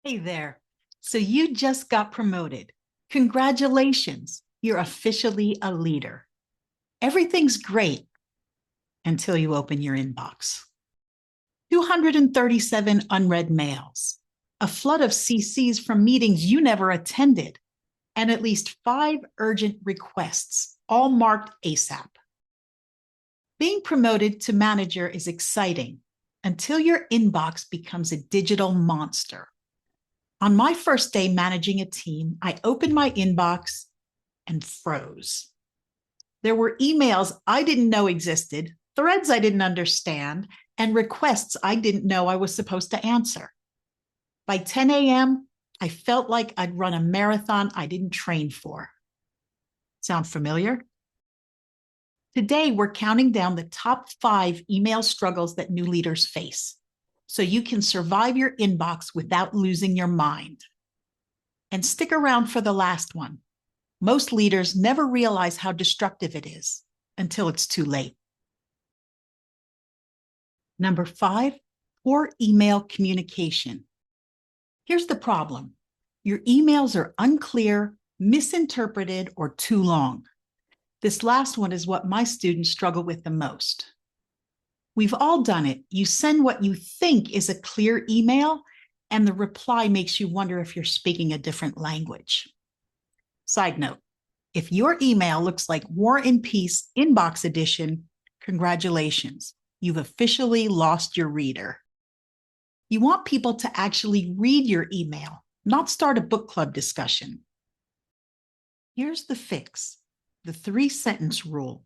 Hey there. So you just got promoted. Congratulations. You're officially a leader. Everything's great until you open your inbox. 237 unread mails, a flood of CCs from meetings you never attended, and at least 5 urgent requests, all marked ASAP. Being promoted to manager is exciting until your inbox becomes a digital monster. On my first day managing a team, I opened my inbox and froze. There were emails I didn't know existed, threads I didn't understand, and requests I didn't know I was supposed to answer. By 10 a.m., I felt like I'd run a marathon I didn't train for. Sound familiar? Today, we're counting down the top 5 email struggles that new leaders face, so you can survive your inbox without losing your mind. And stick around for the last one. Most leaders never realize how destructive it is until it's too late. Number 5, poor email communication. Here's the problem. Your emails are unclear, misinterpreted, or too long. This last one is what my students struggle with the most. We've all done it. You send what you think is a clear email, and the reply makes you wonder if you're speaking a different language. Side note, if your email looks like War and Peace Inbox Edition, congratulations, you've officially lost your reader. You want people to actually read your email, not start a book club discussion. Here's the fix, the 3-sentence rule.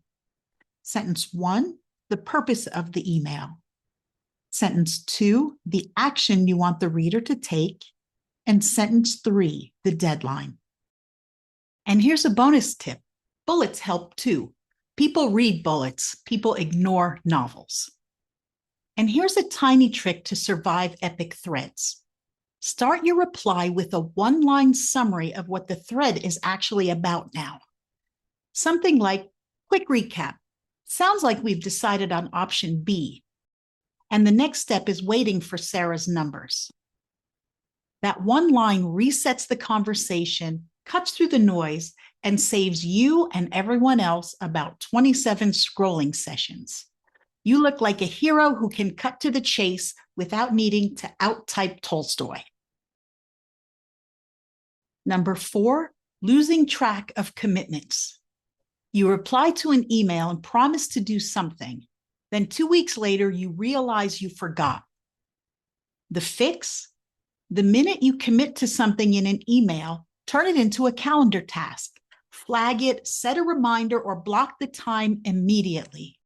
Sentence 1, the purpose of the email. Sentence 2, the action you want the reader to take. And sentence 3, the deadline. And here's a bonus tip. Bullets help too. People read bullets. People ignore novels. And here's a tiny trick to survive epic threads. Start your reply with a 1-line summary of what the thread is actually about now. Something like, quick recap. Sounds like we've decided on option B. And the next step is waiting for Sarah's numbers. That 1 line resets the conversation, cuts through the noise, and saves you and everyone else about 27 scrolling sessions. You look like a hero who can cut to the chase without needing to out-type Tolstoy. Number 4, losing track of commitments. You reply to an email and promise to do something. Then 2 weeks later, you realize you forgot. The fix? The minute you commit to something in an email, turn it into a calendar task. Flag it, set a reminder, or block the time immediately.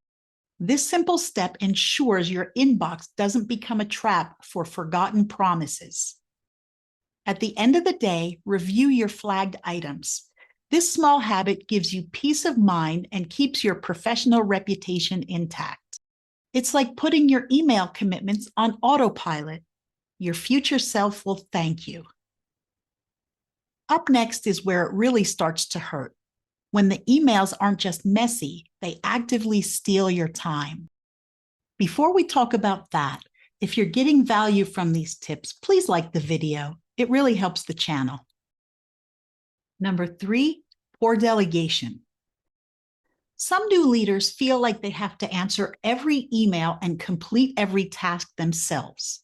This simple step ensures your inbox doesn't become a trap for forgotten promises. At the end of the day, review your flagged items. This small habit gives you peace of mind and keeps your professional reputation intact. It's like putting your email commitments on autopilot. Your future self will thank you. Up next is where it really starts to hurt. When the emails aren't just messy, they actively steal your time. Before we talk about that, if you're getting value from these tips, please like the video. It really helps the channel. Number 3, poor delegation. Some new leaders feel like they have to answer every email and complete every task themselves.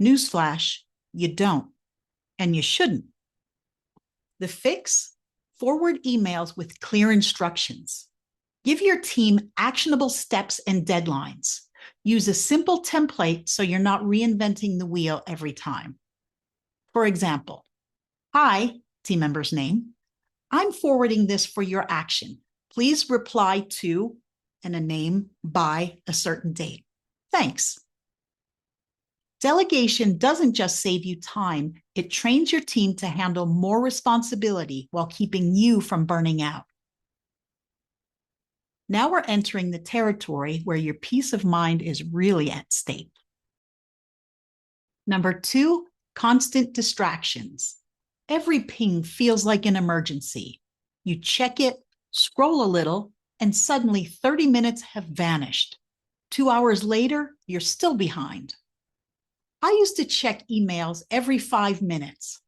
Newsflash, you don't, and you shouldn't. The fix? Forward emails with clear instructions. Give your team actionable steps and deadlines. Use a simple template so you're not reinventing the wheel every time. For example, hi, team member's name. I'm forwarding this for your action. Please reply to, and a name, by a certain date. Thanks. Delegation doesn't just save you time, it trains your team to handle more responsibility while keeping you from burning out. Now we're entering the territory where your peace of mind is really at stake. Number 2, constant distractions. Every ping feels like an emergency. You check it, scroll a little, and suddenly 30 minutes have vanished. 2 hours later, you're still behind. I used to check emails every 5 minutes.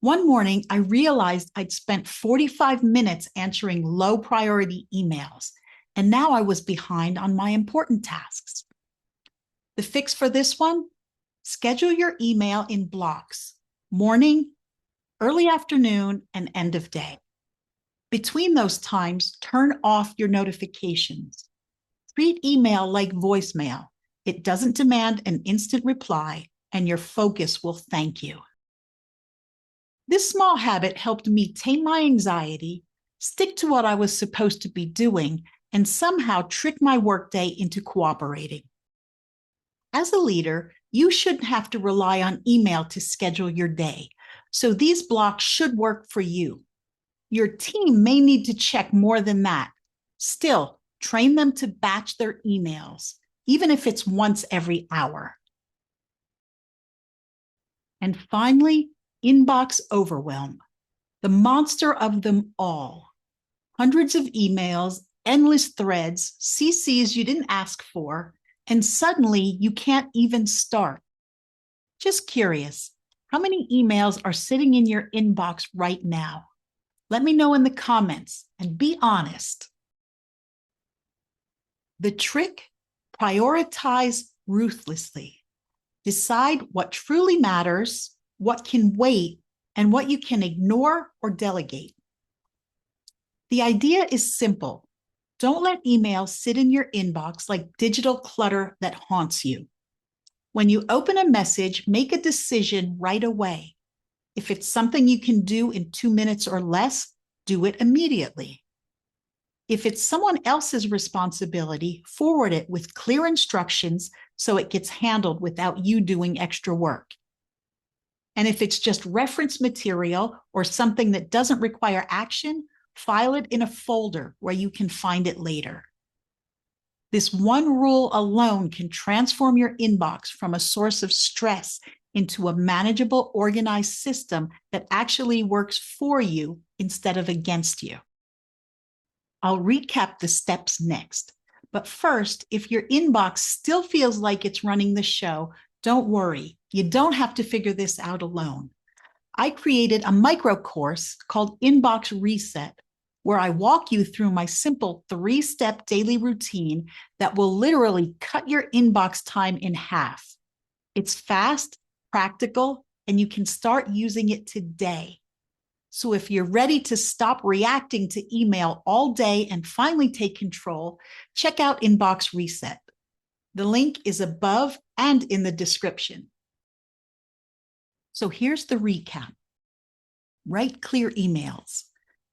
One morning, I realized I'd spent 45 minutes answering low priority emails, and now I was behind on my important tasks. The fix for this one? Schedule your email in blocks: morning, early afternoon, and end of day. Between those times, turn off your notifications. Treat email like voicemail. It doesn't demand an instant reply, and your focus will thank you. This small habit helped me tame my anxiety, stick to what I was supposed to be doing, and somehow trick my workday into cooperating. As a leader, you shouldn't have to rely on email to schedule your day, so these blocks should work for you. Your team may need to check more than that. Still, train them to batch their emails, even if it's once every hour. And finally, inbox overwhelm, the monster of them all. Hundreds of emails, endless threads, CCs you didn't ask for, and suddenly you can't even start. Just curious, how many emails are sitting in your inbox right now? Let me know in the comments and be honest. The trick: prioritize ruthlessly. Decide what truly matters, what can wait, and what you can ignore or delegate. The idea is simple. Don't let emails sit in your inbox like digital clutter that haunts you. When you open a message, make a decision right away. If it's something you can do in 2 minutes or less, do it immediately. If it's someone else's responsibility, forward it with clear instructions so it gets handled without you doing extra work. And if it's just reference material or something that doesn't require action, file it in a folder where you can find it later. This one rule alone can transform your inbox from a source of stress into a manageable, organized system that actually works for you instead of against you. I'll recap the steps next. But first, if your inbox still feels like it's running the show, don't worry. You don't have to figure this out alone. I created a micro course called Inbox Reset, where I walk you through my simple 3-step daily routine that will literally cut your inbox time in half. It's fast, practical, and you can start using it today. So if you're ready to stop reacting to email all day and finally take control, check out Inbox Reset. The link is above and in the description. So here's the recap. Write clear emails.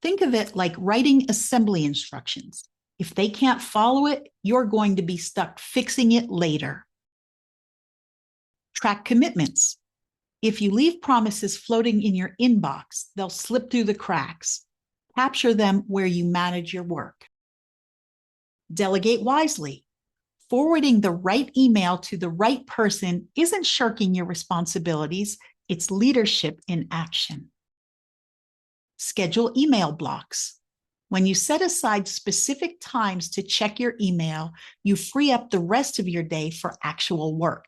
Think of it like writing assembly instructions. If they can't follow it, you're going to be stuck fixing it later. Track commitments. If you leave promises floating in your inbox, they'll slip through the cracks. Capture them where you manage your work. Delegate wisely. Forwarding the right email to the right person isn't shirking your responsibilities, it's leadership in action. Schedule email blocks. When you set aside specific times to check your email, you free up the rest of your day for actual work.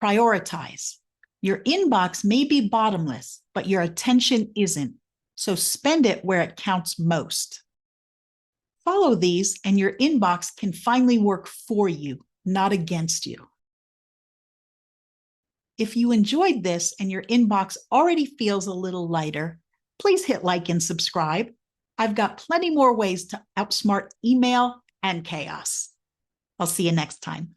Prioritize. Your inbox may be bottomless, but your attention isn't, so spend it where it counts most. Follow these, and your inbox can finally work for you, not against you. If you enjoyed this and your inbox already feels a little lighter, please hit like and subscribe. I've got plenty more ways to outsmart email and chaos. I'll see you next time.